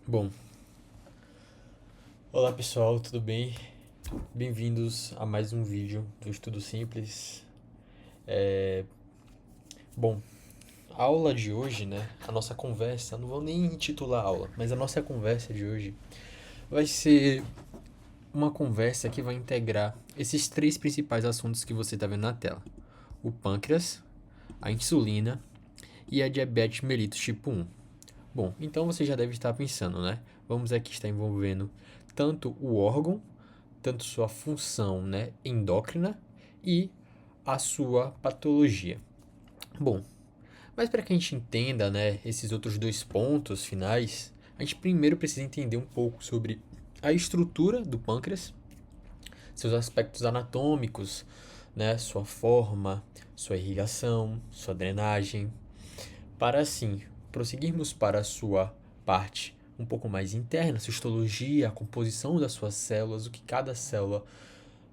Bom, olá pessoal, tudo bem? Bem-vindos a mais um vídeo do Estudo Simples. É, Bom, a aula de hoje, né? A nossa conversa, não vou nem intitular aula, mas a nossa conversa de hoje vai ser uma conversa que vai integrar esses três principais assuntos que você está vendo na tela: o pâncreas, a insulina e a diabetes mellitus tipo 1. Bom, então você já deve estar pensando, né? Vamos aqui estar envolvendo tanto o órgão, tanto sua função, né, endócrina e a sua patologia. Bom, mas para que a gente entenda, né, esses outros dois pontos finais, a gente primeiro precisa entender um pouco sobre a estrutura do pâncreas, seus aspectos anatômicos, né, sua forma, sua irrigação, sua drenagem, para assim prosseguirmos para a sua parte um pouco mais interna, sua histologia, a composição das suas células, o que cada célula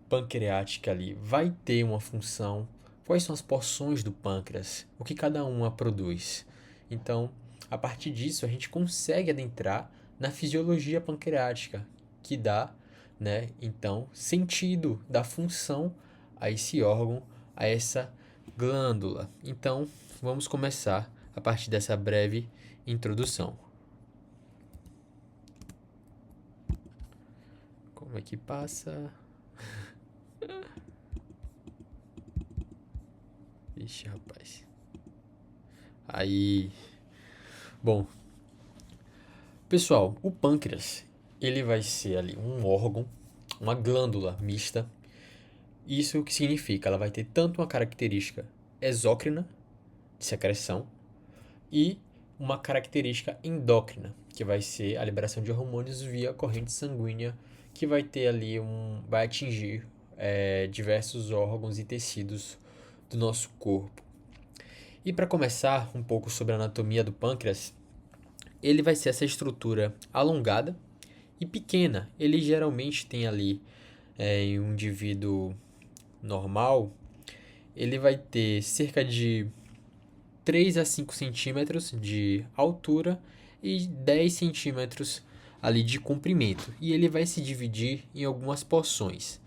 pancreática ali vai ter uma função, quais são as porções do pâncreas, o que cada uma produz. Então, a partir disso, a gente consegue adentrar na fisiologia pancreática, que dá, né, então, sentido da função a esse órgão, a essa glândula. Então, vamos começar a partir dessa breve introdução. Como é que passa? Ixi, rapaz. Aí, bom, pessoal, o pâncreas, ele vai ser ali um órgão, uma glândula mista. Isso o que significa? Ela vai ter tanto uma característica exócrina, de secreção, e uma característica endócrina, que vai ser a liberação de hormônios via corrente sanguínea, que vai ter ali vai atingir diversos órgãos e tecidos do nosso corpo. E para começar um pouco sobre a anatomia do pâncreas, ele vai ser essa estrutura alongada e pequena. Ele geralmente tem ali, em um indivíduo normal, ele vai ter cerca de 3 a 5 centímetros de altura e 10 centímetros ali de comprimento. E ele vai se dividir em algumas porções.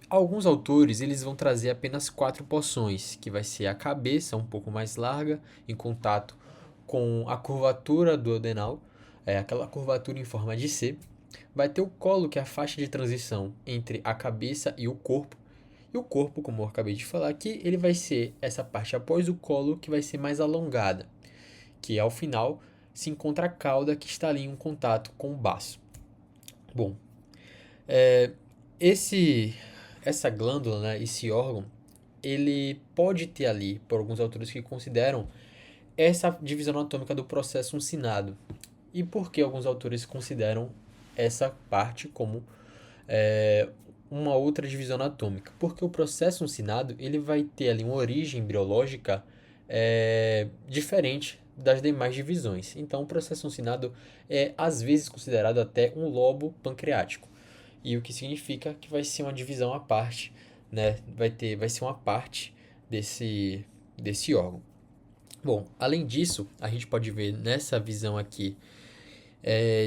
Alguns autores eles vão trazer apenas 4 porções, que vai ser a cabeça um pouco mais larga, em contato com a curvatura do adenal, aquela curvatura em forma de C. Vai ter o colo, que é a faixa de transição entre a cabeça e o corpo. E o corpo, como eu acabei de falar aqui, ele vai ser essa parte após o colo que vai ser mais alongada, que ao final se encontra a cauda que está ali em um contato com o baço. Bom, é, esse essa glândula, né, esse órgão, ele pode ter ali, por alguns autores que consideram essa divisão anatômica do processo uncinado. E por que alguns autores consideram essa parte como é, uma outra divisão anatômica? Porque o processo uncinado ele vai ter ali uma origem embriológica diferente das demais divisões. Então, o processo uncinado é às vezes considerado até um lobo pancreático. E o que significa que vai ser uma divisão à parte, né? Vai ser uma parte desse órgão. Bom, além disso, a gente pode ver nessa visão aqui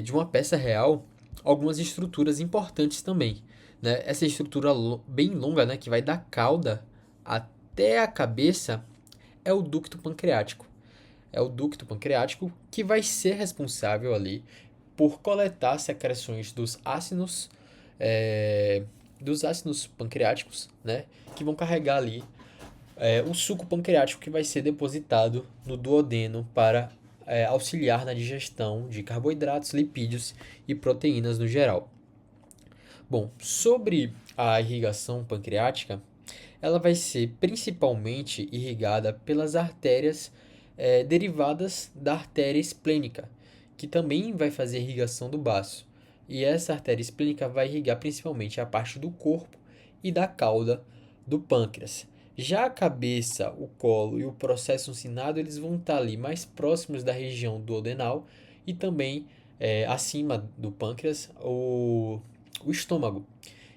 de uma peça real algumas estruturas importantes também. Né? Essa estrutura bem longa, né, que vai da cauda até a cabeça, é o ducto pancreático. É o ducto pancreático que vai ser responsável ali por coletar secreções dos ácidos pancreáticos, né, que vão carregar ali o suco pancreático que vai ser depositado no duodeno para auxiliar na digestão de carboidratos, lipídios e proteínas no geral. Bom, sobre a irrigação pancreática, ela vai ser principalmente irrigada pelas artérias derivadas da artéria esplênica, que também vai fazer a irrigação do baço. E essa artéria esplênica vai irrigar principalmente a parte do corpo e da cauda do pâncreas. Já a cabeça, o colo e o processo uncinado, eles vão estar ali mais próximos da região duodenal e também acima do pâncreas, o estômago.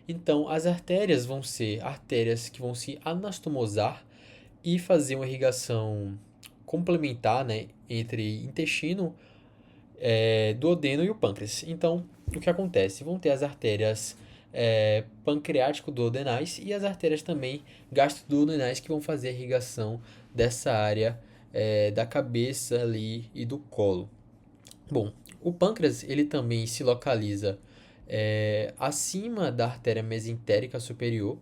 Então, as artérias vão ser artérias que vão se anastomosar e fazer uma irrigação complementar, né, entre intestino duodeno e o pâncreas. Então, o que acontece? Vão ter as artérias pancreático-duodenais e as artérias também gastroduodenais que vão fazer a irrigação dessa área da cabeça ali e do colo. Bom, o pâncreas ele também se localiza acima da artéria mesentérica superior,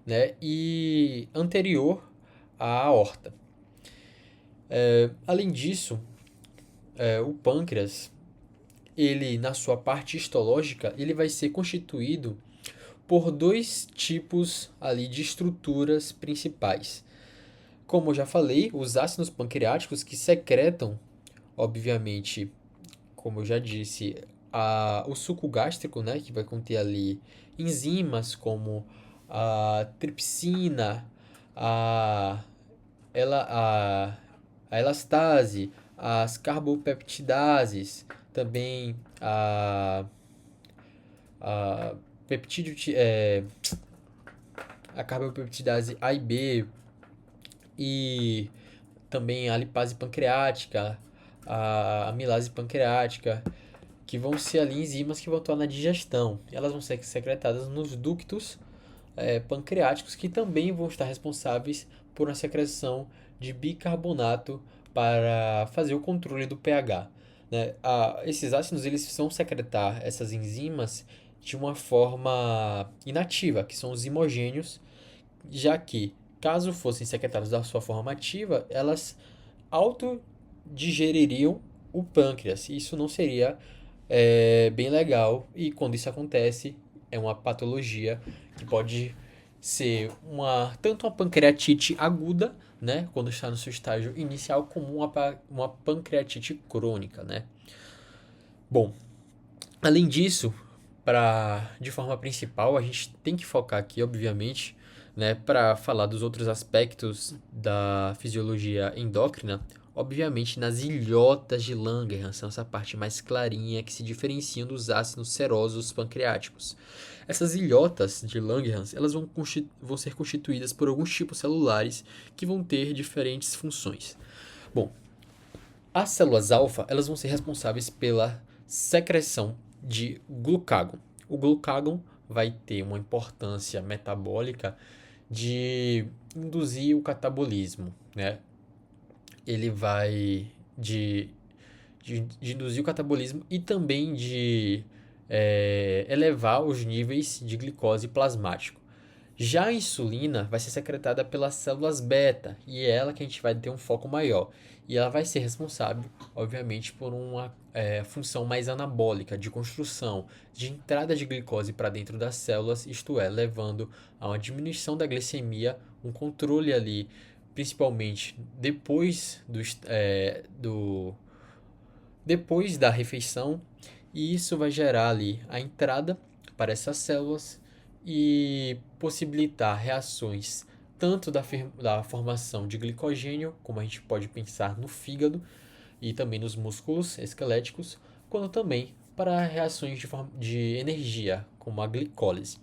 né, e anterior à aorta. Além disso, o pâncreas, ele na sua parte histológica, ele vai ser constituído por dois tipos ali de estruturas principais. Como eu já falei, os ácidos pancreáticos que secretam, obviamente, como eu já disse, o suco gástrico, né, que vai conter ali enzimas como a tripsina, a, a, a elastase, as carbopeptidases, também a peptídeo, a carbopeptidase A e B e também a lipase pancreática, a amilase pancreática, que vão ser ali enzimas que vão atuar na digestão. Elas vão ser secretadas nos ductos pancreáticos, que também vão estar responsáveis por uma secreção de bicarbonato para fazer o controle do pH. Né? Esses ácidos eles vão secretar essas enzimas de uma forma inativa, que são os imogênios, já que, caso fossem secretados da sua forma ativa, elas autodigeririam o pâncreas. Isso não seria bem legal, e quando isso acontece, é uma patologia que pode ser tanto uma pancreatite aguda, né, quando está no seu estágio inicial, como uma pancreatite crônica, né? Bom, além disso, de forma principal, a gente tem que focar aqui, obviamente, né, para falar dos outros aspectos da fisiologia endócrina, obviamente nas ilhotas de Langerhans, são essa parte mais clarinha que se diferenciam dos ácidos serosos pancreáticos. Essas ilhotas de Langerhans, elas vão ser constituídas por alguns tipos celulares que vão ter diferentes funções. Bom, as células alfa, elas vão ser responsáveis pela secreção de glucágon. O glucágon vai ter uma importância metabólica de induzir o catabolismo, né? Ele vai de induzir o catabolismo e também de elevar os níveis de glicose plasmático. Já a insulina vai ser secretada pelas células beta e é ela que a gente vai ter um foco maior. E ela vai ser responsável, obviamente, por uma função mais anabólica, de construção, de entrada de glicose para dentro das células, isto é, levando a uma diminuição da glicemia, um controle ali, principalmente depois da refeição, e isso vai gerar ali a entrada para essas células e possibilitar reações tanto da formação de glicogênio, como a gente pode pensar no fígado e também nos músculos esqueléticos, quanto também para reações de energia, como a glicólise.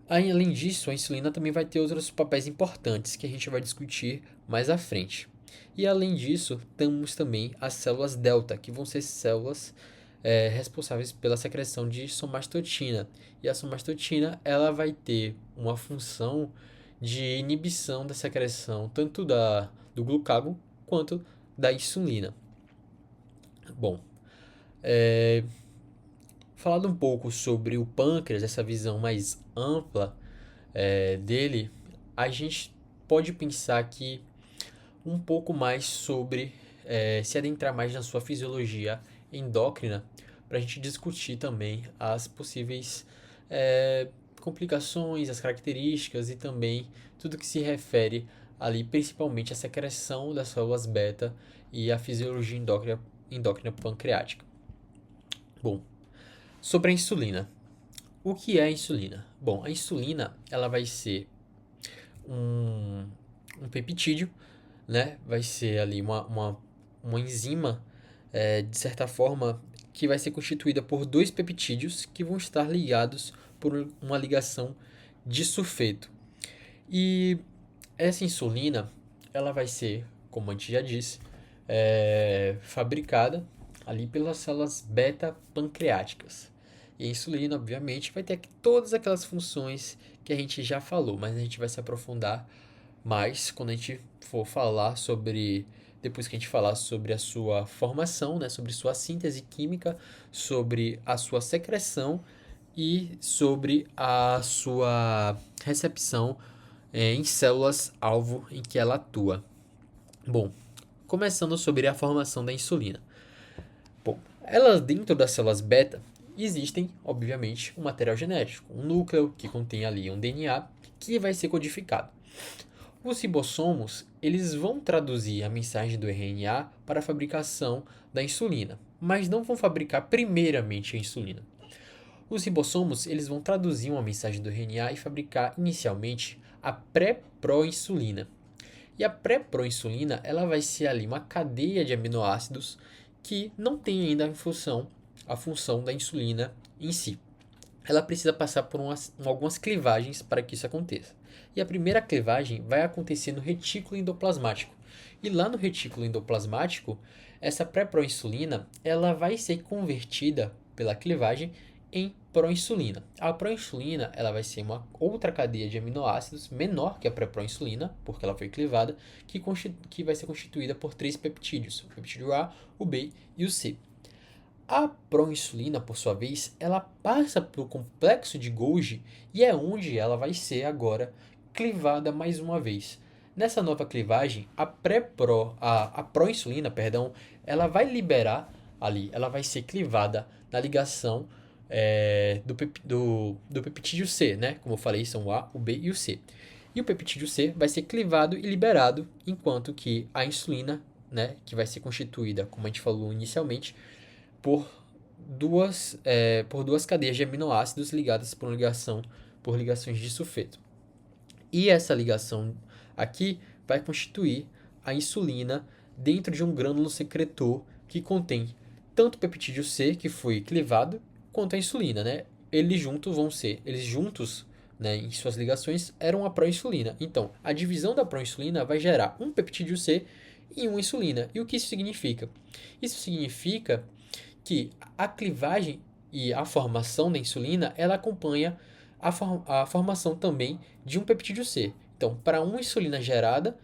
Além disso, a insulina também vai ter outros papéis importantes que a gente vai discutir mais à frente. E além disso, temos também as células delta, que vão ser células responsáveis pela secreção de somastotina. E a somastotina ela vai ter uma função de inibição da secreção tanto do glucágon quanto da insulina. Bom, falando um pouco sobre o pâncreas, essa visão mais ampla dele, a gente pode pensar aqui um pouco mais sobre se adentrar mais na sua fisiologia endócrina, para a gente discutir também as possíveis complicações, as características e também tudo que se refere ali, principalmente a secreção das células beta e a fisiologia endócrina pancreática. Bom, sobre a insulina. O que é a insulina? Bom, a insulina ela vai ser um peptídeo, né? Vai ser ali uma enzima, de certa forma, que vai ser constituída por dois peptídeos que vão estar ligados por uma ligação de sulfeto. E essa insulina, ela vai ser, como a gente já disse, fabricada ali pelas células beta pancreáticas. E a insulina, obviamente, vai ter todas aquelas funções que a gente já falou, mas a gente vai se aprofundar mais quando a gente for falar sobre, depois que a gente falar sobre a sua formação, né, sobre sua síntese química, sobre a sua secreção e sobre a sua recepção em células-alvo em que ela atua. Bom, começando sobre a formação da insulina. Bom, elas dentro das células beta existem, obviamente, um material genético, um núcleo que contém ali um DNA que vai ser codificado. Os ribossomos, eles vão traduzir a mensagem do RNA para a fabricação da insulina, mas não vão fabricar primeiramente a insulina. Os ribossomos, eles vão traduzir uma mensagem do RNA e fabricar inicialmente a pré-proinsulina. E a pré-proinsulina, ela vai ser ali uma cadeia de aminoácidos que não tem ainda a função da insulina em si. Ela precisa passar por algumas clivagens para que isso aconteça. E a primeira clivagem vai acontecer no retículo endoplasmático. E lá no retículo endoplasmático, essa pré-proinsulina, ela vai ser convertida pela clivagem em proinsulina. A proinsulina, ela vai ser uma outra cadeia de aminoácidos menor que a pré-proinsulina, porque ela foi clivada, que vai ser constituída por 3 peptídeos, o peptídeo A, o B e o C. A proinsulina, por sua vez, ela passa pelo complexo de Golgi e é onde ela vai ser agora clivada mais uma vez. Nessa nova clivagem, a proinsulina, perdão, ela vai liberar ali, ela vai ser clivada na ligação do peptídeo C, né? Como eu falei, são o A, o B e o C. E o peptídeo C vai ser clivado e liberado, enquanto que a insulina, né, que vai ser constituída, como a gente falou inicialmente, por duas cadeias de aminoácidos ligadas por ligações de sulfeto. E essa ligação aqui vai constituir a insulina dentro de um grânulo secretor que contém tanto o peptídeo C, que foi clivado, quanto a insulina, né? Eles juntos, né, em suas ligações, eram a proinsulina. Então, a divisão da proinsulina vai gerar um peptídeo C e uma insulina. E o que isso significa? Isso significa que a clivagem e a formação da insulina, ela acompanha a formação também de um peptídeo C. Então, para uma insulina gerada,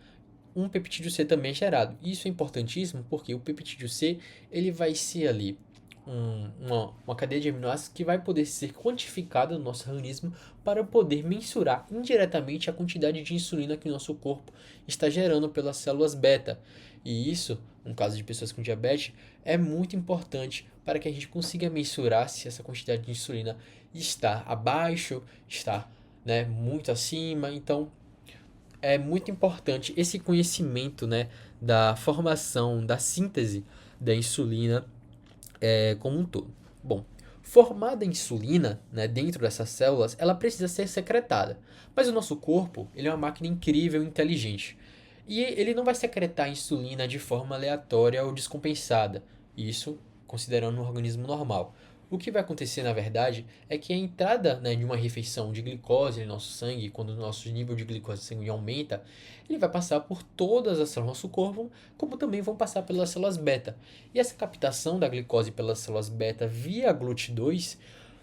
um peptídeo C também é gerado. Isso é importantíssimo porque o peptídeo C, ele vai ser ali uma cadeia de aminoácidos que vai poder ser quantificada no nosso organismo para poder mensurar indiretamente a quantidade de insulina que o nosso corpo está gerando pelas células beta. E isso, no caso de pessoas com diabetes, é muito importante para que a gente consiga mensurar se essa quantidade de insulina está abaixo, está, né, muito acima. Então, é muito importante esse conhecimento, né, da formação, da síntese da insulina como um todo. Bom, formada a insulina, né, dentro dessas células, ela precisa ser secretada. Mas o nosso corpo, ele é uma máquina incrível e inteligente. E ele não vai secretar a insulina de forma aleatória ou descompensada. Isso considerando um organismo normal. O que vai acontecer, na verdade, é que a entrada, né, de uma refeição de glicose no nosso sangue, quando o nosso nível de glicose sanguínea aumenta, ele vai passar por todas as células do nosso corpo, como também vão passar pelas células beta. E essa captação da glicose pelas células beta via GLUT2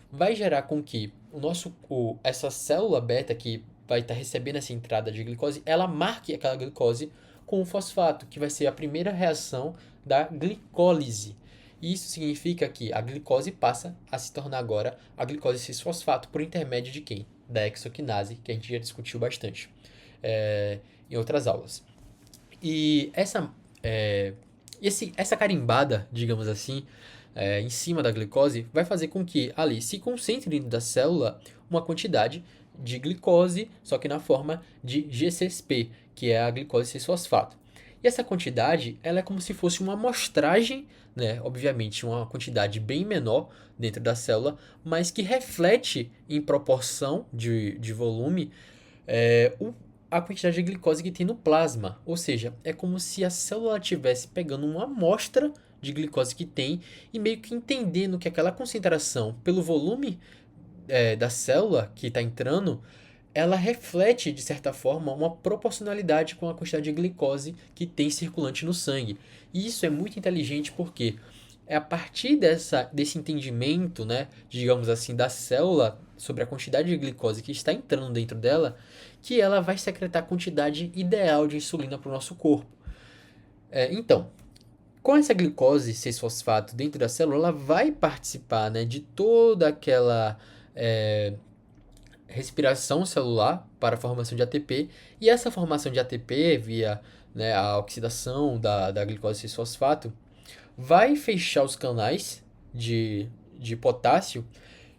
vai gerar com que essa célula beta que vai estar recebendo essa entrada de glicose, ela marque aquela glicose com o fosfato, que vai ser a primeira reação da glicólise. Isso significa que a glicose passa a se tornar agora a glicose cis-fosfato por intermédio de quem? Da hexoquinase, que a gente já discutiu bastante em outras aulas. E essa carimbada, digamos assim, em cima da glicose, vai fazer com que ali se concentre dentro da célula uma quantidade de glicose, só que na forma de GCSP, que é a glicose cis-fosfato. E essa quantidade, ela é como se fosse uma amostragem, né? Obviamente, uma quantidade bem menor dentro da célula, mas que reflete em proporção de volume a quantidade de glicose que tem no plasma. Ou seja, é como se a célula estivesse pegando uma amostra de glicose que tem e meio que entendendo que aquela concentração, pelo volume da célula que está entrando, ela reflete, de certa forma, uma proporcionalidade com a quantidade de glicose que tem circulante no sangue. E isso é muito inteligente porque é a partir desse entendimento, né, digamos assim, da célula sobre a quantidade de glicose que está entrando dentro dela, que ela vai secretar a quantidade ideal de insulina para o nosso corpo. Então, com essa glicose 6-fosfato dentro da célula, ela vai participar, né, de toda aquela é, respiração celular para a formação de ATP, e essa formação de ATP via, né, a oxidação da glicose 6-fosfato vai fechar os canais de potássio,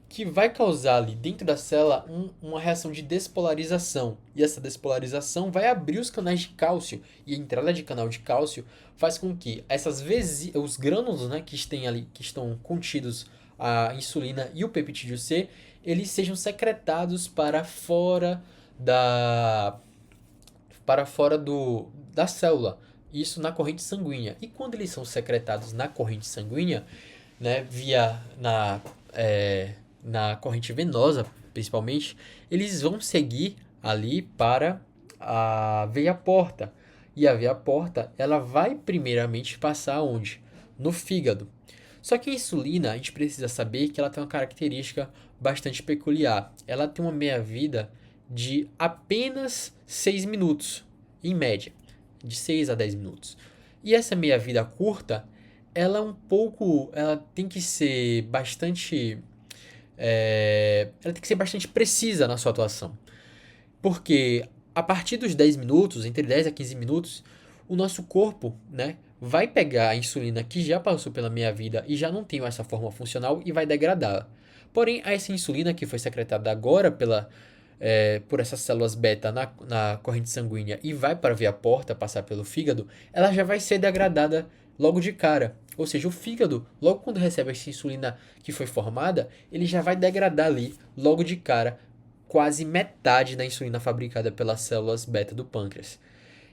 que vai causar ali dentro da célula uma reação de despolarização. E essa despolarização vai abrir os canais de cálcio. E a entrada de canal de cálcio faz com que os grânulos, né, que estão contidos a insulina e o peptídeo C, eles sejam secretados para fora da célula. Isso na corrente sanguínea. E quando eles são secretados na corrente sanguínea, né, na corrente venosa, principalmente, eles vão seguir ali para a veia porta. E a veia porta, ela vai primeiramente passar onde? No fígado. Só que a insulina, a gente precisa saber que ela tem uma característica bastante peculiar. Ela tem uma meia-vida de apenas 6 minutos, em média, de 6 a 10 minutos. E essa meia-vida curta, ela tem que ser bastante precisa na sua atuação. Porque a partir dos 10 minutos, entre 10 a 15 minutos, o nosso corpo, né, vai pegar a insulina que já passou pela meia-vida e já não tem essa forma funcional e vai degradá-la. Porém, essa insulina que foi secretada agora por essas células beta na corrente sanguínea e vai para a veia porta, passar pelo fígado, ela já vai ser degradada logo de cara. Ou seja, o fígado, logo quando recebe essa insulina que foi formada, ele já vai degradar ali, logo de cara, quase metade da insulina fabricada pelas células beta do pâncreas.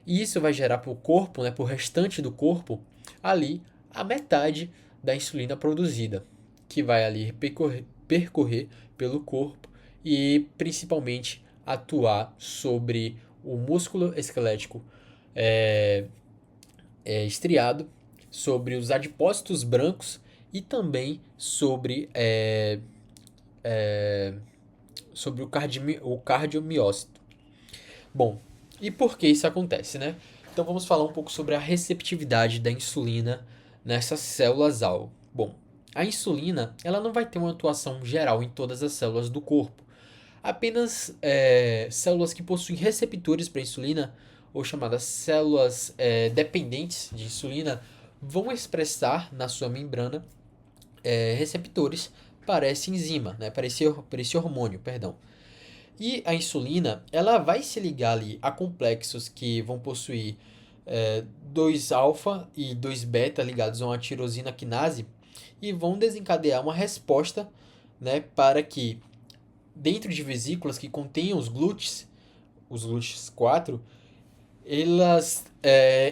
E isso vai gerar para o corpo, né, para o restante do corpo, ali a metade da insulina produzida, que vai ali percorrer pelo corpo e principalmente atuar sobre o músculo esquelético é, estriado, sobre os adipócitos brancos e também sobre o cardiomiócito. Bom, e por que isso acontece, né? Então vamos falar um pouco sobre a receptividade da insulina nessas células-alvo. Bom, a insulina ela não vai ter uma atuação geral em todas as células do corpo. Apenas células que possuem receptores para insulina, ou chamadas células dependentes de insulina, vão expressar na sua membrana receptores para essa enzima, né, para esse hormônio, perdão. E a insulina, ela vai se ligar ali a complexos que vão possuir 2-alfa e 2-beta ligados a uma tirosina quinase e vão desencadear uma resposta, né, para que dentro de vesículas que contenham os glúteos 4, elas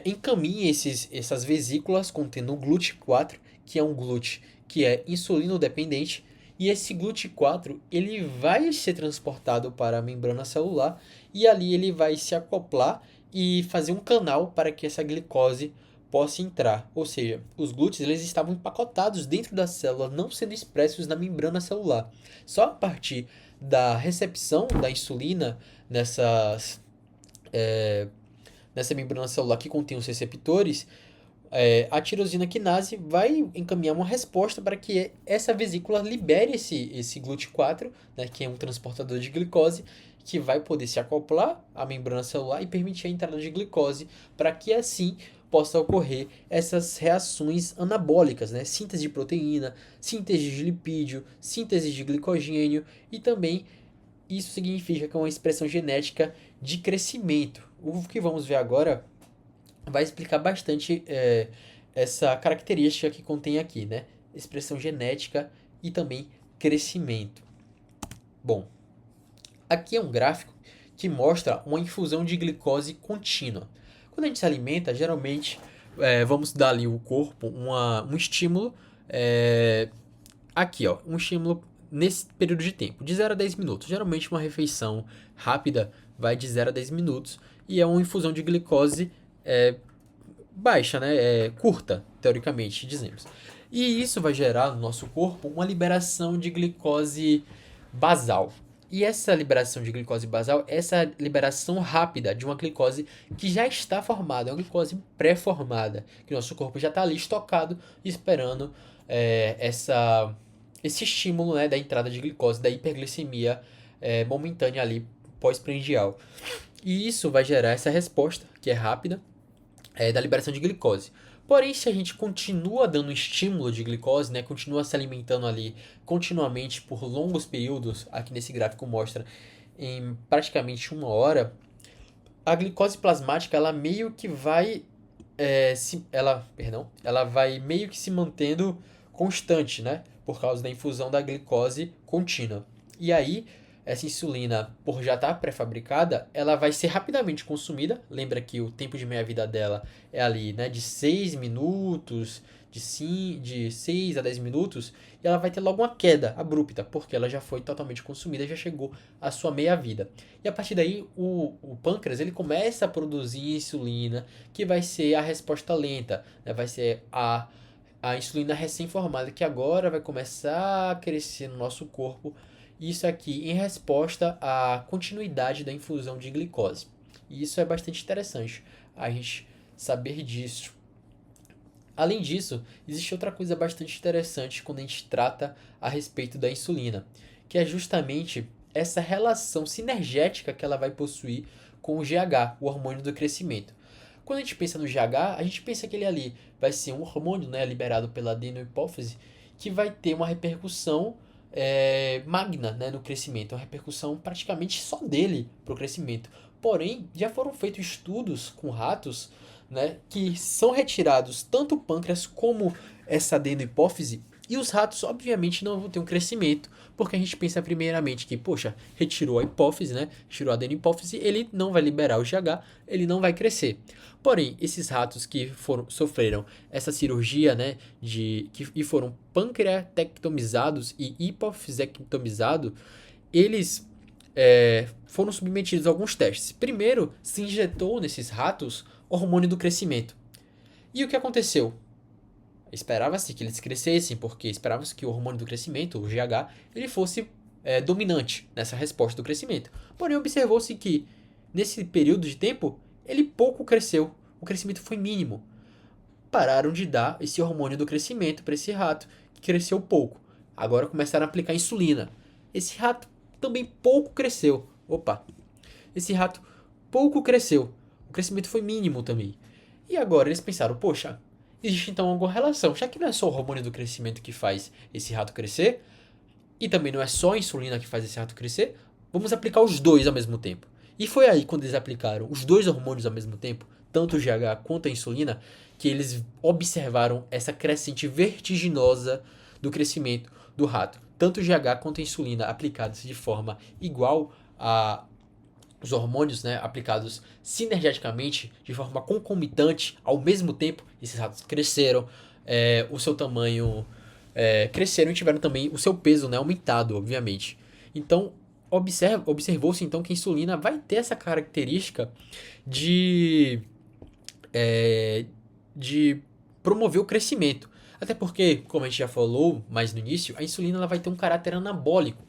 encaminhem essas vesículas contendo o GLUT4, que é um glúten que é insulino-dependente, e esse GLUT4 ele vai ser transportado para a membrana celular e ali ele vai se acoplar e fazer um canal para que essa glicose possa entrar. Ou seja, os glúteos eles estavam empacotados dentro da célula, não sendo expressos na membrana celular. Só a partir da recepção da insulina nessa membrana celular que contém os receptores, a tirosina quinase vai encaminhar uma resposta para que essa vesícula libere esse GLUT4, né, que é um transportador de glicose, que vai poder se acoplar à membrana celular e permitir a entrada de glicose, para que assim possa ocorrer essas reações anabólicas, né? Síntese de proteína, síntese de lipídio, síntese de glicogênio e também isso significa que é uma expressão genética de crescimento. O que vamos ver agora vai explicar bastante essa característica que contém aqui, né? Expressão genética e também crescimento. Bom, aqui é um gráfico que mostra uma infusão de glicose contínua. Quando a gente se alimenta, geralmente vamos dar ali ao corpo um estímulo. Aqui, ó, um estímulo nesse período de tempo, de 0 a 10 minutos. Geralmente uma refeição rápida vai de 0 a 10 minutos e é uma infusão de glicose baixa, né? Curta, teoricamente dizemos. E isso vai gerar no nosso corpo uma liberação de glicose basal. E essa liberação de glicose basal, essa liberação rápida de uma glicose que já está formada, é uma glicose pré-formada, que o nosso corpo já está ali estocado, esperando esse estímulo, né, da entrada de glicose, da hiperglicemia momentânea ali pós-prandial. E isso vai gerar essa resposta, que é rápida, da liberação de glicose. Porém, se a gente continua dando estímulo de glicose, né, continua se alimentando ali continuamente por longos períodos, aqui nesse gráfico mostra em praticamente 1 hora, a glicose plasmática ela meio que vai ela vai meio que se mantendo constante, né, por causa da infusão da glicose contínua. E aí essa insulina, por já estar pré-fabricada, ela vai ser rapidamente consumida. Lembra que o tempo de meia-vida dela é ali, né, de 6 minutos, de 6 a 10 minutos, e ela vai ter logo uma queda abrupta, porque ela já foi totalmente consumida, já chegou à sua meia-vida. E a partir daí, o pâncreas ele começa a produzir insulina, que vai ser a resposta lenta, né, vai ser a insulina recém-formada, que agora vai começar a crescer no nosso corpo. Isso aqui em resposta à continuidade da infusão de glicose. E isso é bastante interessante, a gente saber disso. Além disso, existe outra coisa bastante interessante quando a gente trata a respeito da insulina, que é justamente essa relação sinergética que ela vai possuir com o GH, o hormônio do crescimento. Quando a gente pensa no GH, a gente pensa que ele ali vai ser um hormônio, né, liberado pela adenohipófise, que vai ter uma repercussão magna, né, no crescimento, uma repercussão praticamente só dele para o crescimento. Porém, já foram feitos estudos com ratos, né, que são retirados tanto o pâncreas como essa adenohipófise, e os ratos obviamente não vão ter um crescimento, porque a gente pensa primeiramente que, poxa, retirou a hipófise, né, retirou a adenohipófise, ele não vai liberar o GH, ele não vai crescer. Porém, esses ratos que sofreram essa cirurgia, né, e foram pancreatectomizados e hipofisectomizados, eles foram submetidos a alguns testes. Primeiro, se injetou nesses ratos hormônio do crescimento. E o que aconteceu? Esperava-se que eles crescessem, porque esperava-se que o hormônio do crescimento, o GH, ele fosse dominante nessa resposta do crescimento. Porém, observou-se que, nesse período de tempo, ele pouco cresceu. O crescimento foi mínimo. Pararam de dar esse hormônio do crescimento para esse rato, que cresceu pouco. Agora começaram a aplicar insulina. Esse rato também pouco cresceu. Opa! Esse rato pouco cresceu. O crescimento foi mínimo também. E agora eles pensaram, poxa, existe então alguma relação. Já que não é só o hormônio do crescimento que faz esse rato crescer, e também não é só a insulina que faz esse rato crescer, vamos aplicar os dois ao mesmo tempo. E foi aí quando eles aplicaram os dois hormônios ao mesmo tempo, tanto o GH quanto a insulina, que eles observaram essa crescente vertiginosa do crescimento do rato. Tanto o GH quanto a insulina aplicados de forma igual a os hormônios, né, aplicados sinergeticamente, de forma concomitante, ao mesmo tempo, esses ratos cresceram, o seu tamanho cresceram e tiveram também o seu peso, né, aumentado, obviamente. Então, observou-se então que a insulina vai ter essa característica de, de promover o crescimento. Até porque, como a gente já falou mais no início, a insulina ela vai ter um caráter anabólico.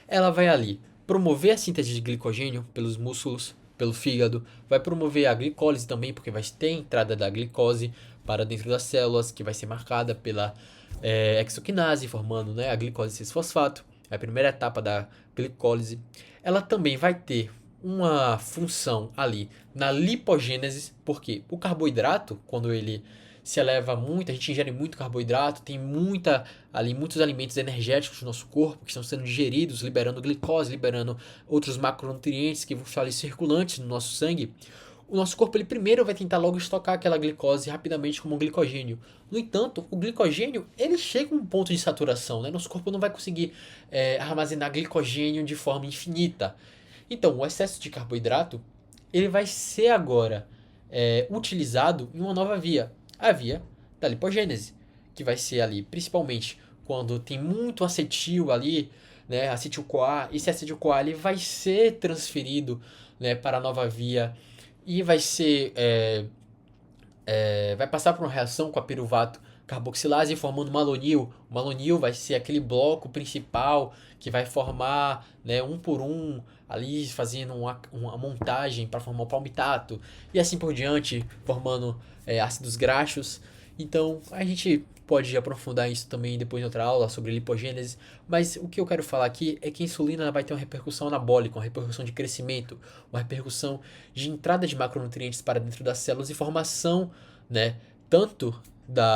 Ela vai ali promover a síntese de glicogênio pelos músculos, pelo fígado, vai promover a glicólise também, porque vai ter a entrada da glicose para dentro das células, que vai ser marcada pela hexoquinase, formando, né, a glicose 6-fosfato, é a primeira etapa da glicólise. Ela também vai ter uma função ali na lipogênese, porque o carboidrato, quando ele se eleva muito, a gente ingere muito carboidrato, tem muitos alimentos energéticos no nosso corpo que estão sendo digeridos, liberando glicose, liberando outros macronutrientes que vão estar ali circulantes no nosso sangue. O nosso corpo ele primeiro vai tentar logo estocar aquela glicose rapidamente como um glicogênio. No entanto, o glicogênio ele chega a um ponto de saturação, né? Nosso corpo não vai conseguir armazenar glicogênio de forma infinita. Então, o excesso de carboidrato ele vai ser agora utilizado em uma nova via, a via da lipogênese, que vai ser ali principalmente quando tem muito acetil ali né, acetil-CoA. Esse acetil-CoA ele vai ser transferido, né, para a nova via e vai passar por uma reação com a piruvato carboxilase formando malonil. O malonil vai ser aquele bloco principal que vai formar, né, um por um, ali fazendo uma montagem para formar o palmitato e assim por diante, formando ácidos graxos. Então a gente pode aprofundar isso também depois em outra aula sobre lipogênese, mas o que eu quero falar aqui é que a insulina vai ter uma repercussão anabólica, uma repercussão de crescimento, uma repercussão de entrada de macronutrientes para dentro das células e formação, né, tanto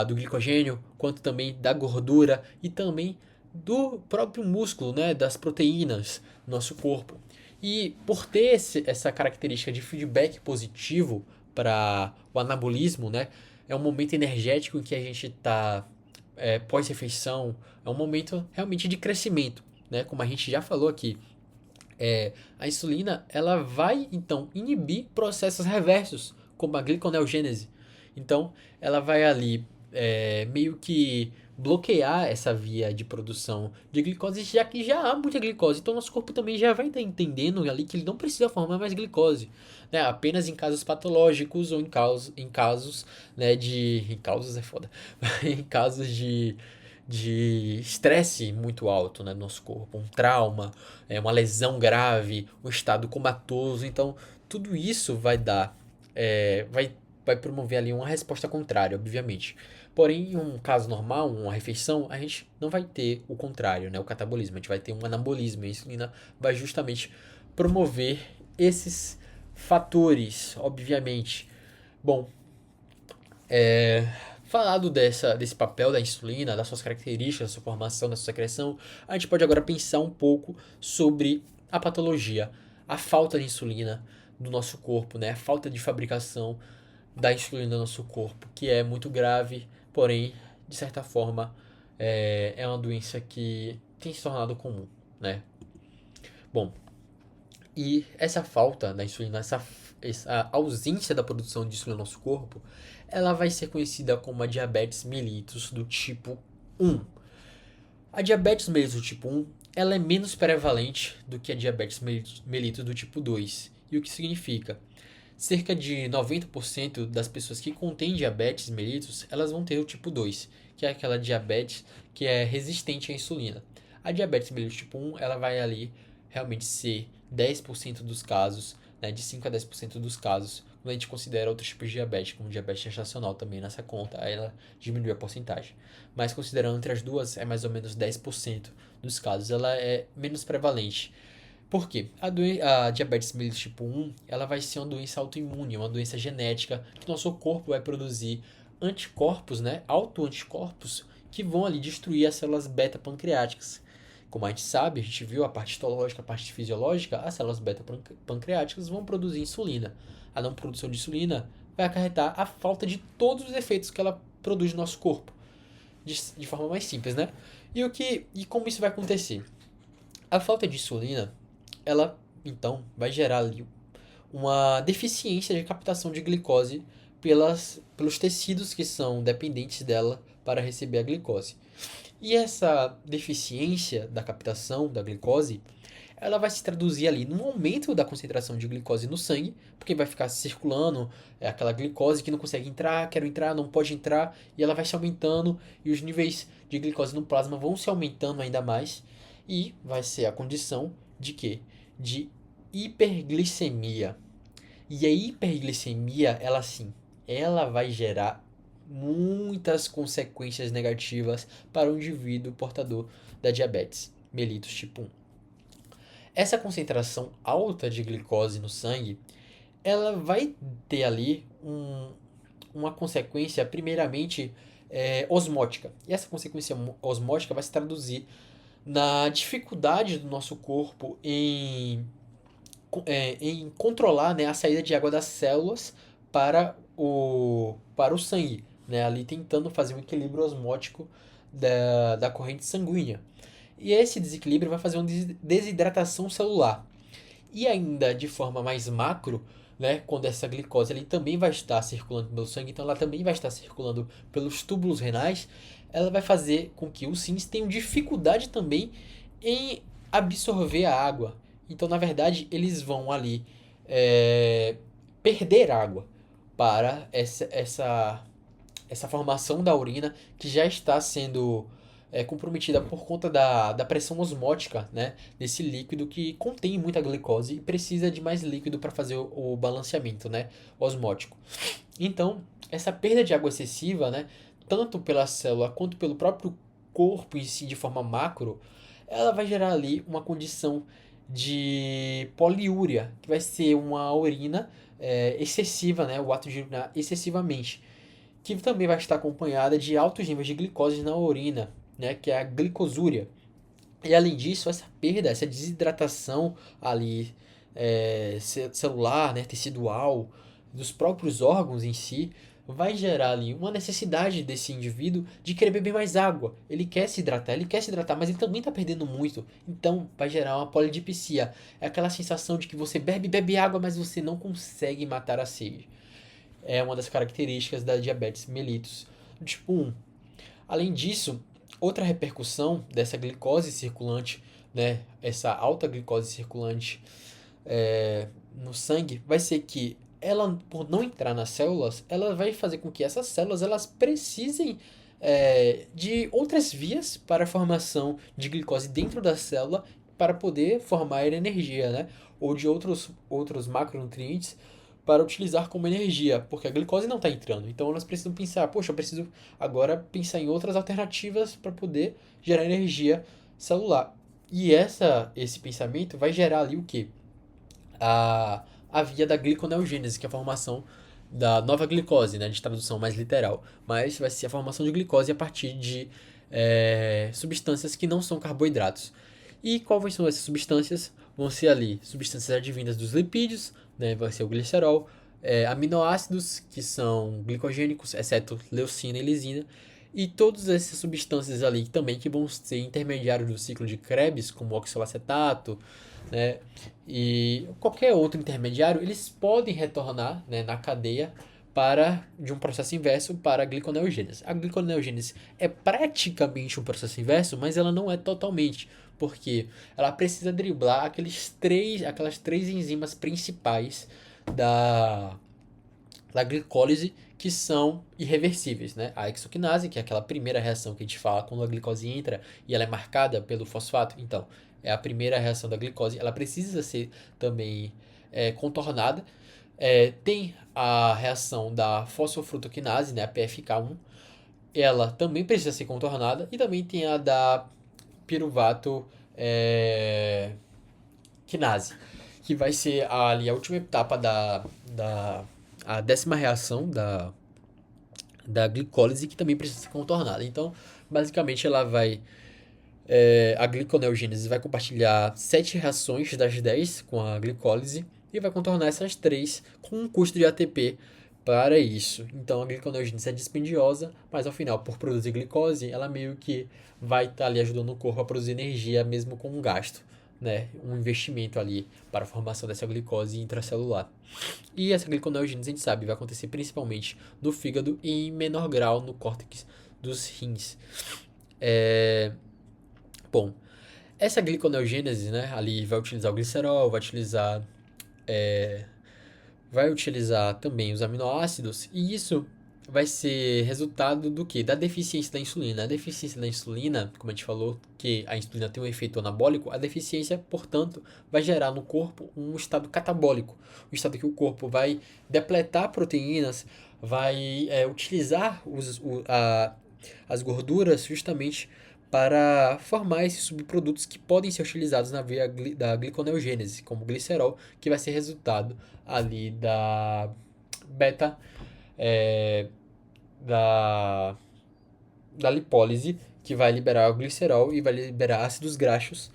do glicogênio quanto também da gordura e também do próprio músculo, né, das proteínas do nosso corpo. E por ter essa característica de feedback positivo para o anabolismo, né, é um momento energético em que a gente está pós-refeição, é um momento realmente de crescimento, né, como a gente já falou aqui. A insulina ela vai então inibir processos reversos, como a gliconeogênese. Então, ela vai ali meio que bloquear essa via de produção de glicose, já que já há muita glicose. Então, nosso corpo também já vai estar entendendo ali que ele não precisa formar mais glicose, né? Apenas em casos patológicos ou em casos, né, em casos é foda, em casos de estresse muito alto, né, no nosso corpo, um trauma, uma lesão grave, um estado comatoso. Então, tudo isso vai dar, vai promover ali uma resposta contrária, obviamente. Porém, em um caso normal, uma refeição, a gente não vai ter o contrário, né, o catabolismo, a gente vai ter um anabolismo. E a insulina vai justamente promover esses fatores, obviamente. Bom, falado desse papel da insulina, das suas características, da sua formação, da sua secreção, a gente pode agora pensar um pouco sobre a patologia, a falta de insulina do nosso corpo, né? A falta de fabricação da insulina no nosso corpo, que é muito grave, porém, de certa forma, é uma doença que tem se tornado comum, né? Bom, e essa falta da insulina, essa ausência da produção de insulina no nosso corpo, ela vai ser conhecida como a diabetes mellitus do tipo 1. A diabetes mellitus do tipo 1, ela é menos prevalente do que a diabetes mellitus do tipo 2. E o que significa? Cerca de 90% das pessoas que contêm diabetes mellitus, elas vão ter o tipo 2, que é aquela diabetes que é resistente à insulina. A diabetes mellitus tipo 1, ela vai ali realmente ser 10% dos casos, né, de 5 a 10% dos casos, quando a gente considera outros tipos de diabetes, como diabetes gestacional também nessa conta, aí ela diminui a porcentagem. Mas considerando entre as duas, é mais ou menos 10% dos casos, ela é menos prevalente. Por quê? A diabetes mellitus tipo 1, ela vai ser uma doença autoimune, uma doença genética, que nosso corpo vai produzir anticorpos, né, autoanticorpos, que vão ali destruir as células beta-pancreáticas. Como a gente sabe, a gente viu a parte histológica, a parte fisiológica, as células beta-pancreáticas vão produzir insulina. A não produção de insulina vai acarretar a falta de todos os efeitos que ela produz no nosso corpo, de forma mais simples, né? E como isso vai acontecer? A falta de insulina, ela então vai gerar ali uma deficiência de captação de glicose pelos tecidos que são dependentes dela para receber a glicose. E essa deficiência da captação da glicose, ela vai se traduzir ali num aumento da concentração de glicose no sangue, porque vai ficar circulando aquela glicose que não consegue entrar, quero entrar, não pode entrar, e ela vai se aumentando, e os níveis de glicose no plasma vão se aumentando ainda mais, e vai ser a condição de quê? De hiperglicemia. E a hiperglicemia, ela sim, ela vai gerar muitas consequências negativas para o indivíduo portador da diabetes mellitus tipo 1. Essa concentração alta de glicose no sangue, ela vai ter ali uma consequência primeiramente osmótica. E essa consequência osmótica vai se traduzir na dificuldade do nosso corpo em controlar, né, a saída de água das células para o sangue, né, ali tentando fazer um equilíbrio osmótico da corrente sanguínea. E esse desequilíbrio vai fazer uma desidratação celular. E ainda de forma mais macro, né, quando essa glicose ali também vai estar circulando pelo sangue, então ela também vai estar circulando pelos túbulos renais, ela vai fazer com que os rins tenham dificuldade também em absorver a água. Então, na verdade, eles vão ali é, perder água para essa formação da urina que já está sendo comprometida por conta da pressão osmótica, né, desse líquido que contém muita glicose e precisa de mais líquido para fazer o balanceamento, né, osmótico. Então, essa perda de água excessiva, né, tanto pela célula quanto pelo próprio corpo em si, de forma macro, ela vai gerar ali uma condição de poliúria, que vai ser uma urina excessiva, né, o ato de urinar excessivamente, que também vai estar acompanhada de altos níveis de glicose na urina, né, que é a glicosúria. E além disso, essa perda, essa desidratação ali celular, né, tecidual, dos próprios órgãos em si, vai gerar ali uma necessidade desse indivíduo de querer beber mais água. Ele quer se hidratar, mas ele também está perdendo muito. Então vai gerar uma polidipsia. É aquela sensação de que você bebe água, mas você não consegue matar a sede. É uma das características da diabetes mellitus do tipo 1. Além disso, outra repercussão dessa glicose circulante, né, essa alta glicose circulante no sangue, vai ser que ela, por não entrar nas células, ela vai fazer com que essas células elas precisem de outras vias para a formação de glicose dentro da célula para poder formar energia, né? Ou de outros macronutrientes para utilizar como energia, porque a glicose não está entrando. Então elas precisam pensar, poxa, eu preciso agora pensar em outras alternativas para poder gerar energia celular. E esse pensamento vai gerar ali o quê? A via da gliconeogênese, que é a formação da nova glicose, né, de tradução mais literal. Mas vai ser a formação de glicose a partir de substâncias que não são carboidratos. E quais são essas substâncias? Vão ser ali substâncias advindas dos lipídios, né, vai ser o glicerol, aminoácidos, que são glicogênicos, exceto leucina e lisina, e todas essas substâncias ali também que vão ser intermediários do ciclo de Krebs, como o oxalacetato, né, e qualquer outro intermediário, eles podem retornar, né, na cadeia de um processo inverso para a gliconeogênese. A gliconeogênese é praticamente um processo inverso, mas ela não é totalmente, porque ela precisa driblar aquelas três enzimas principais da, da glicólise que são irreversíveis, né? A hexoquinase, que é aquela primeira reação que a gente fala quando a glicose entra e ela é marcada pelo fosfato. Então, é a primeira reação da glicose, ela precisa ser também contornada. Tem a reação da fosfofrutoquinase, né, a PFK1, ela também precisa ser contornada, e também tem a da piruvato quinase, que vai ser ali a última etapa a décima reação da glicólise, que também precisa ser contornada. Então, basicamente, a gliconeogênese vai compartilhar 7 reações das 10 com a glicólise e vai contornar essas 3 com um custo de ATP para isso. Então a gliconeogênese é dispendiosa, mas ao final, por produzir glicose, ela meio que vai estar ali ajudando o corpo a produzir energia mesmo com um gasto, né? Um investimento ali para a formação dessa glicose intracelular. E essa gliconeogênese, a gente sabe, vai acontecer principalmente no fígado e em menor grau no córtex dos rins. Bom, essa gliconeogênese, né, ali vai utilizar o glicerol, vai utilizar também os aminoácidos, e isso vai ser resultado do que? Da deficiência da insulina. A deficiência da insulina, como a gente falou, que a insulina tem um efeito anabólico, a deficiência, portanto, vai gerar no corpo um estado catabólico, um estado que o corpo vai depletar proteínas, vai utilizar as gorduras justamente para formar esses subprodutos que podem ser utilizados na via da gliconeogênese, como glicerol, que vai ser resultado ali da beta é, da, da lipólise, que vai liberar o glicerol e vai liberar ácidos graxos.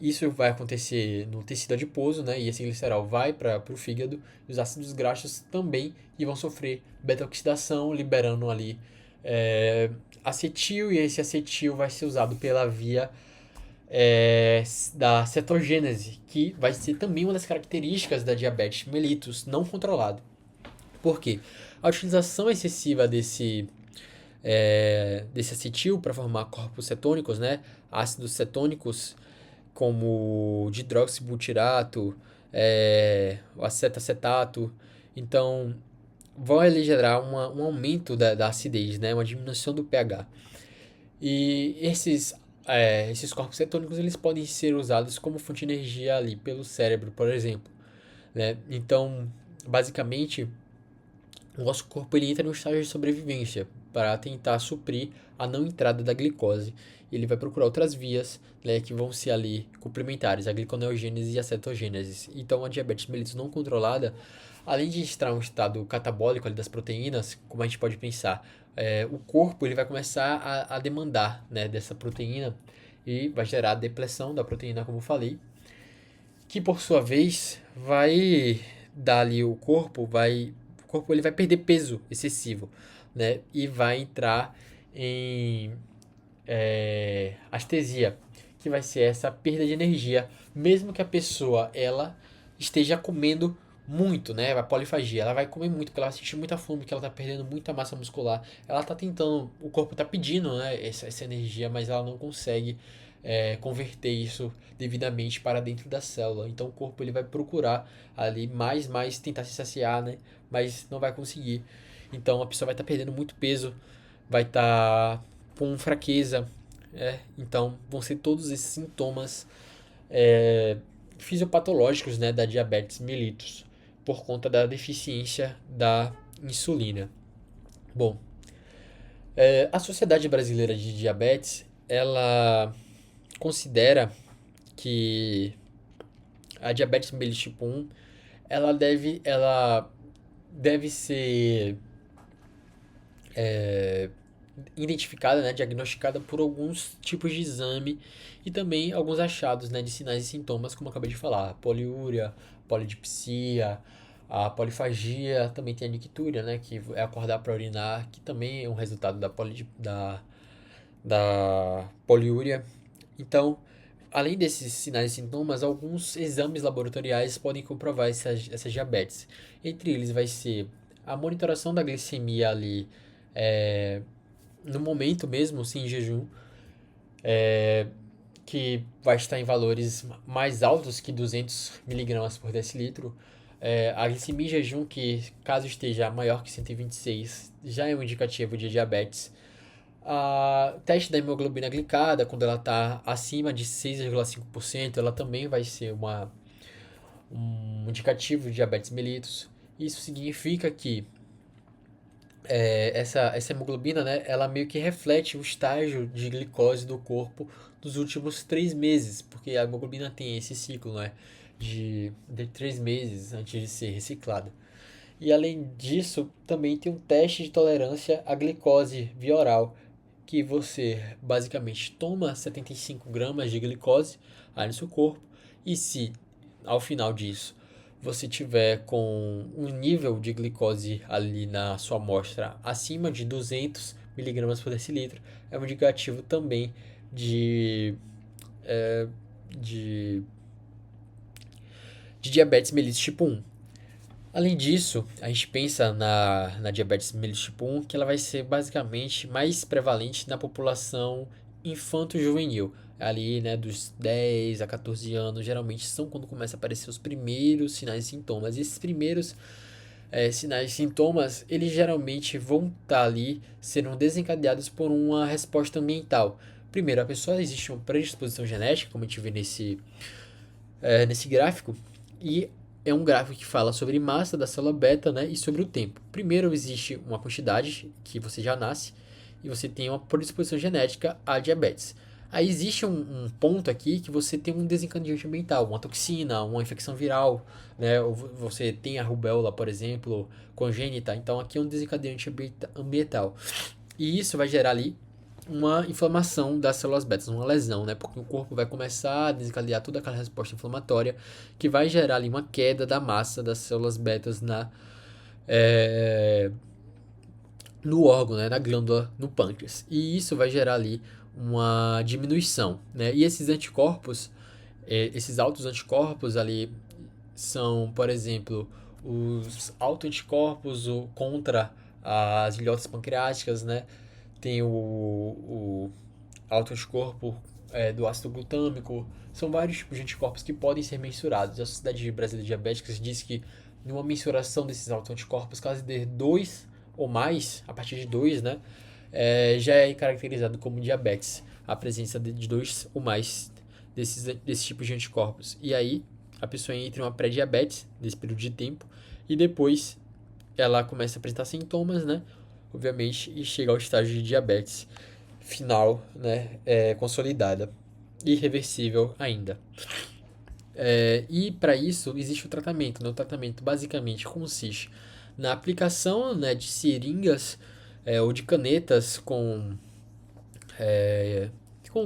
Isso vai acontecer no tecido adiposo, né? E esse glicerol vai para o fígado. E os ácidos graxos também e vão sofrer beta-oxidação, liberando ali acetil. E esse acetil vai ser usado pela via da cetogênese, que vai ser também uma das características da diabetes mellitus não controlado. Por quê? A utilização excessiva desse acetil para formar corpos cetônicos, né? Ácidos cetônicos, como o dihidroxibutirato, o acetato. Então, vão ali gerar um aumento da acidez, né? Uma diminuição do pH. E esses corpos cetônicos eles podem ser usados como fonte de energia ali pelo cérebro, por exemplo, né? Então, basicamente, o nosso corpo ele entra no estágio de sobrevivência para tentar suprir a não entrada da glicose. Ele vai procurar outras vias, né, que vão ser ali complementares, a gliconeogênese e a cetogênese. Então, a diabetes mellitus não controlada, além de estar em um estado catabólico ali das proteínas, como a gente pode pensar, o corpo ele vai começar a demandar, né, dessa proteína e vai gerar a depressão da proteína, como eu falei, que por sua vez vai dar ali o corpo ele vai perder peso excessivo, né? E vai entrar em astesia, que vai ser essa perda de energia, mesmo que a pessoa ela esteja comendo muito, né? A polifagia, ela vai comer muito, porque ela vai sentir muita fome, porque ela tá perdendo muita massa muscular. Ela tá tentando, o corpo tá pedindo, né, essa energia, mas ela não consegue converter isso devidamente para dentro da célula. Então o corpo ele vai procurar ali mais tentar se saciar, né? Mas não vai conseguir. Então a pessoa vai estar perdendo muito peso, vai estar com fraqueza. Então vão ser todos esses sintomas fisiopatológicos, né, da diabetes mellitus por conta da deficiência da insulina. Bom, a Sociedade Brasileira de Diabetes ela considera que a diabetes mellitus tipo 1 ela deve ser identificada, né, diagnosticada por alguns tipos de exame e também alguns achados, né, de sinais e sintomas, como eu acabei de falar, poliúria, polidipsia, a polifagia, também tem a nictúria, né, que é acordar para urinar, que também é um resultado da poliúria. Então, além desses sinais e sintomas, alguns exames laboratoriais podem comprovar essa diabetes. Entre eles vai ser a monitoração da glicemia ali no momento mesmo, sim, em jejum, que vai estar em valores mais altos que 200 miligramas por decilitro. A glicemia em jejum, que caso esteja maior que 126, já é um indicativo de diabetes. A teste da hemoglobina glicada, quando ela está acima de 6,5%, ela também vai ser um indicativo de diabetes mellitus. Isso significa que essa hemoglobina, né, ela meio que reflete o estágio de glicose do corpo nos últimos 3 meses, porque a hemoglobina tem esse ciclo, né, de 3 meses antes de ser reciclada. E além disso, também tem um teste de tolerância à glicose via oral, que você basicamente toma 75 gramas de glicose aí no seu corpo, e se ao final disso você tiver com um nível de glicose ali na sua amostra acima de 200 miligramas por decilitro, é um indicativo também de, de, de diabetes mellitus tipo 1. Além disso, a gente pensa na diabetes mellitus tipo 1 que ela vai ser basicamente mais prevalente na população infanto-juvenil. Ali, né, dos 10 a 14 anos, geralmente são quando começam a aparecer os primeiros sinais e sintomas. E esses primeiros sinais e sintomas, eles geralmente vão estar ali sendo desencadeados por uma resposta ambiental. Primeiro, a pessoa existe uma predisposição genética, como a gente vê nesse gráfico, e é um gráfico que fala sobre massa da célula beta, né, e sobre o tempo. Primeiro existe uma quantidade que você já nasce e você tem uma predisposição genética à diabetes. Aí existe um ponto aqui que você tem um desencadeante ambiental, uma toxina, uma infecção viral, né? Ou você tem a rubéola, por exemplo, congênita. Então aqui é um desencadeante ambiental. E isso vai gerar ali uma inflamação das células betas, uma lesão, né? Porque o corpo vai começar a desencadear toda aquela resposta inflamatória que vai gerar ali uma queda da massa das células betas é, no órgão, né? Na glândula, no pâncreas. E isso vai gerar ali uma diminuição, né? E esses anticorpos, esses altos anticorpos ali são, por exemplo, os autoanticorpos contra as ilhotas pancreáticas, né? Tem o autoanticorpo do ácido glutâmico. São vários tipos de anticorpos que podem ser mensurados. A Sociedade Brasileira de Diabéticos diz que numa mensuração desses autoanticorpos, caso de 2 ou mais, a partir de 2, né, já é caracterizado como diabetes, a presença de 2 ou mais desses tipos de anticorpos. E aí a pessoa entra em uma pré-diabetes nesse período de tempo e depois ela começa a apresentar sintomas, né, obviamente, e chega ao estágio de diabetes final, né, consolidada, irreversível ainda. E para isso existe o tratamento, né? O tratamento basicamente consiste na aplicação, né, de seringas ou de canetas com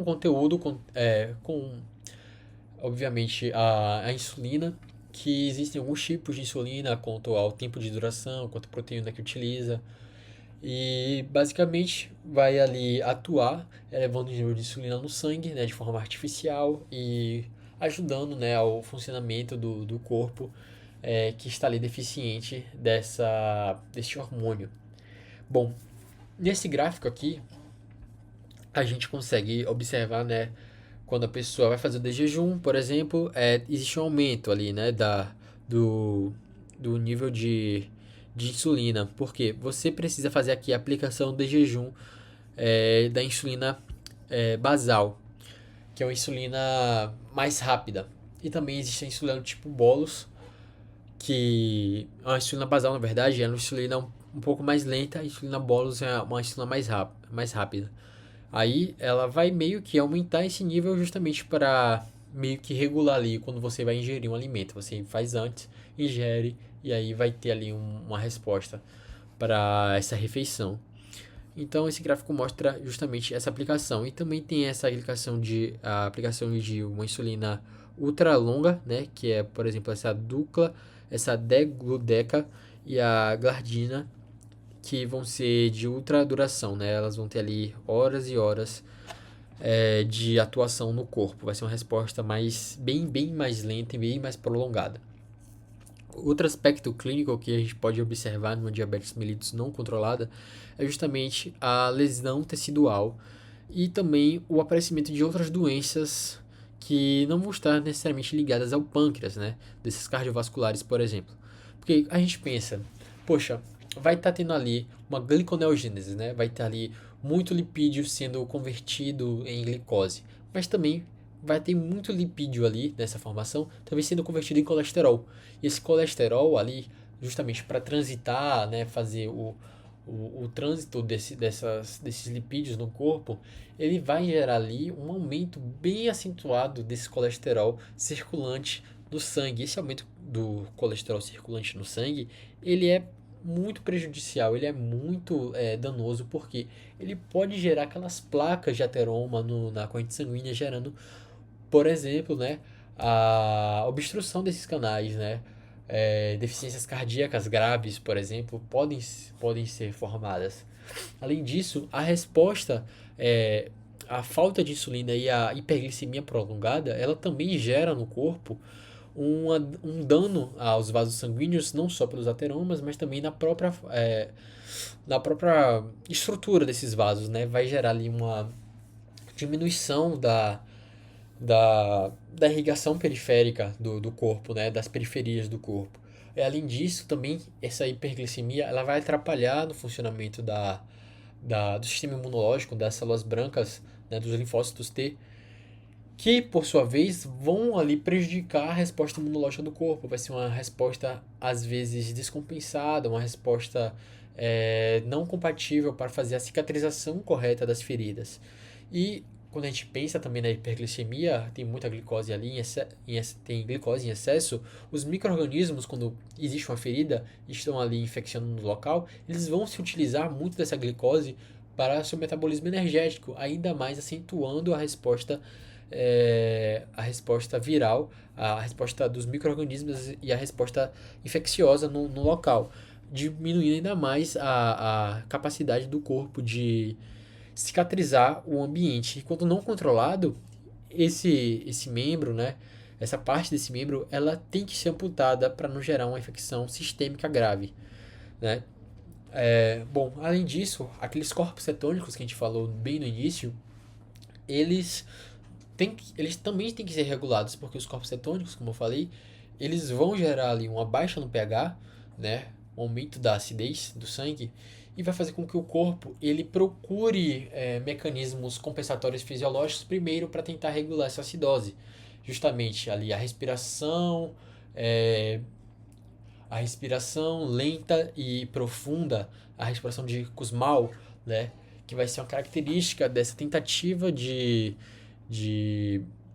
conteúdo, com obviamente a insulina, que existem alguns tipos de insulina quanto ao tempo de duração, quanto à proteína que utiliza, e basicamente vai ali atuar elevando o nível de insulina no sangue, né, de forma artificial e ajudando, né, ao funcionamento do corpo que está ali deficiente desse hormônio. Bom, nesse gráfico aqui a gente consegue observar, né, quando a pessoa vai fazer o de jejum, por exemplo, existe um aumento ali, né, do, do nível de insulina, porque você precisa fazer aqui a aplicação de jejum da insulina basal, que é uma insulina mais rápida. E também existe a insulina do tipo bolus, que a insulina basal, na verdade, é uma insulina um pouco mais lenta, a insulina bolus é uma insulina mais rápida. Aí ela vai meio que aumentar esse nível justamente para meio que regular ali quando você vai ingerir um alimento. Você faz antes, ingere e aí vai ter ali uma resposta para essa refeição. Então esse gráfico mostra justamente essa aplicação e também tem essa aplicação de uma insulina ultra longa, né, que é, por exemplo, essa degludeca e a glardina, que vão ser de ultra duração, né? Elas vão ter ali horas e horas de atuação no corpo. Vai ser uma resposta bem mais lenta e bem mais prolongada. Outro aspecto clínico que a gente pode observar numa diabetes mellitus não controlada é justamente a lesão tecidual e também o aparecimento de outras doenças que não vão estar necessariamente ligadas ao pâncreas, né? Desses cardiovasculares, por exemplo. Porque a gente pensa, poxa, vai estar tendo ali uma gliconeogênese, né? Vai estar ali muito lipídio sendo convertido em glicose, mas também vai ter muito lipídio ali nessa formação, também sendo convertido em colesterol. E esse colesterol ali, justamente para transitar, né, fazer o trânsito desses lipídios no corpo, ele vai gerar ali um aumento bem acentuado desse colesterol circulante no sangue. Esse aumento do colesterol circulante no sangue, ele é muito prejudicial, ele é muito danoso, porque ele pode gerar aquelas placas de ateroma na corrente sanguínea, gerando, por exemplo, né, a obstrução desses canais, né? Deficiências cardíacas graves, por exemplo, podem ser formadas. Além disso, a falta de insulina e a hiperglicemia prolongada, ela também gera no corpo um dano aos vasos sanguíneos, não só pelos ateromas, mas também na própria estrutura desses vasos, né? Vai gerar ali uma diminuição da irrigação periférica do corpo, né, das periferias do corpo. E, além disso, também essa hiperglicemia ela vai atrapalhar no funcionamento do sistema imunológico, das células brancas, né, dos linfócitos T, que por sua vez vão ali prejudicar a resposta imunológica do corpo. Vai ser uma resposta às vezes descompensada, uma resposta não compatível para fazer a cicatrização correta das feridas. E quando a gente pensa também na hiperglicemia, tem muita glicose ali, tem glicose em excesso, os micro-organismos, quando existe uma ferida e estão ali infeccionando no local, eles vão se utilizar muito dessa glicose para seu metabolismo energético, ainda mais acentuando a resposta viral, a resposta dos micro-organismos e a resposta infecciosa no local, diminuindo ainda mais a capacidade do corpo de cicatrizar o ambiente. E quando não controlado, esse membro, né, essa parte desse membro, ela tem que ser amputada para não gerar uma infecção sistêmica grave, né? Bom, além disso, aqueles corpos cetônicos que a gente falou bem no início, eles eles também têm que ser regulados, porque os corpos cetônicos, como eu falei, eles vão gerar ali uma baixa no pH, né, um aumento da acidez do sangue, e vai fazer com que o corpo ele procure mecanismos compensatórios fisiológicos primeiro para tentar regular essa acidose. Justamente ali é, a respiração lenta e profunda, a respiração de Kussmaul, né, que vai ser uma característica dessa tentativa de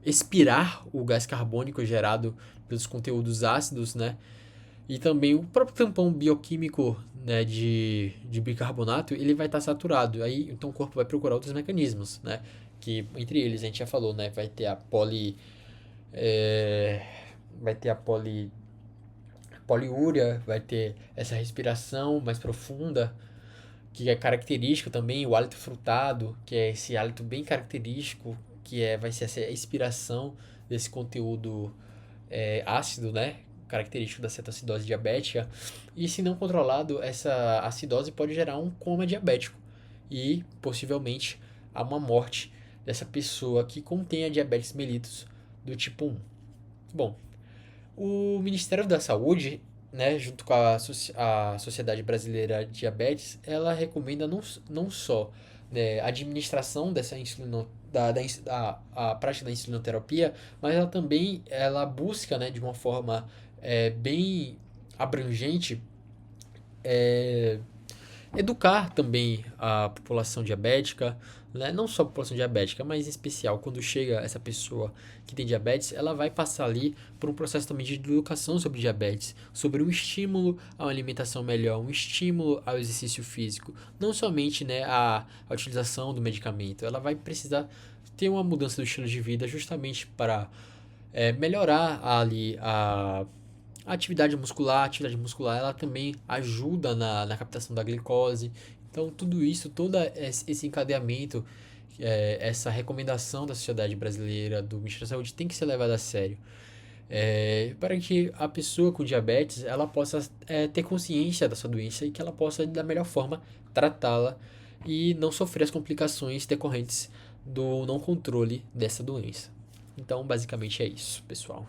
expirar o gás carbônico gerado pelos conteúdos ácidos, né? E também o próprio tampão bioquímico, né, de bicarbonato, ele vai estar saturado. Aí, então o corpo vai procurar outros mecanismos, né? Que entre eles a gente já falou, né? É, vai ter a poliúria, vai ter essa respiração mais profunda, que é característico também, o hálito frutado, que é esse hálito bem característico, vai ser essa expiração desse conteúdo ácido, né? Característico da cetoacidose diabética. E se não controlado, essa acidose pode gerar um coma diabético e possivelmente a uma morte dessa pessoa que contém a diabetes mellitus do tipo 1. Bom, o Ministério da Saúde, né, junto com a Sociedade Brasileira de Diabetes, ela recomenda não só, né, a administração dessa insulina, a prática da insulinoterapia, mas ela busca, né, de uma forma bem abrangente, é, educar também a população diabética, né? Não só a população diabética, mas em especial quando chega essa pessoa que tem diabetes, ela vai passar ali por um processo também de educação sobre diabetes, sobre um estímulo a uma alimentação melhor, um estímulo ao exercício físico, não somente, né, a utilização do medicamento. Ela vai precisar ter uma mudança do estilo de vida justamente para melhorar ali a atividade muscular, ela também ajuda na captação da glicose. Então, tudo isso, todo esse encadeamento, essa recomendação da Sociedade Brasileira do Ministério da Saúde tem que ser levada a sério. Para que a pessoa com diabetes ela possa ter consciência da sua doença e que ela possa, da melhor forma, tratá-la e não sofrer as complicações decorrentes do não controle dessa doença. Então, basicamente é isso, pessoal.